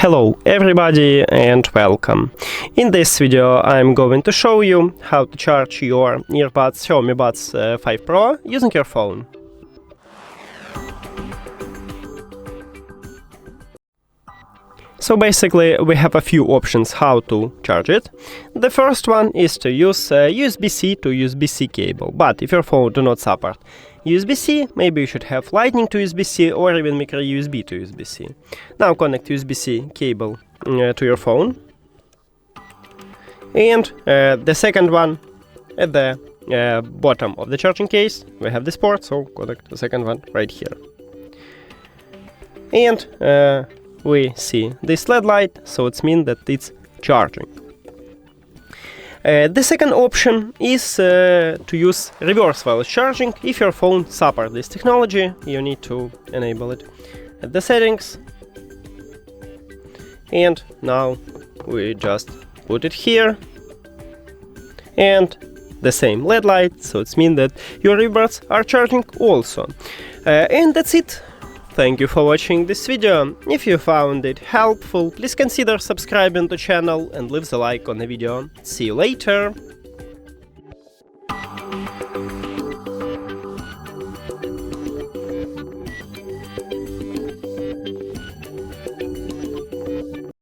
Hello everybody and welcome. In this video I'm going to show you how to charge your earbuds XIAOMI Buds 5 Pro using your phone. So basically we have a few options how to charge it. The first one is to use USB-C to USB-C cable, but if your phone do not support USB-C, maybe you should have Lightning to USB-C or even micro USB to USB-C. Now connect USB-C cable to your phone. And the second one at the bottom of the charging case, we have this port, so connect the second one right here. And we see this LED light, so it means that it's charging. The second option is to use reverse wireless charging. If your phone supports this technology, you need to enable it at the settings. And now we just put it here. And the same LED light, so it means that your earbuds are charging also. And that's it. Thank you for watching this video. If you found it helpful, please consider subscribing to the channel and leave a like on the video. See you later!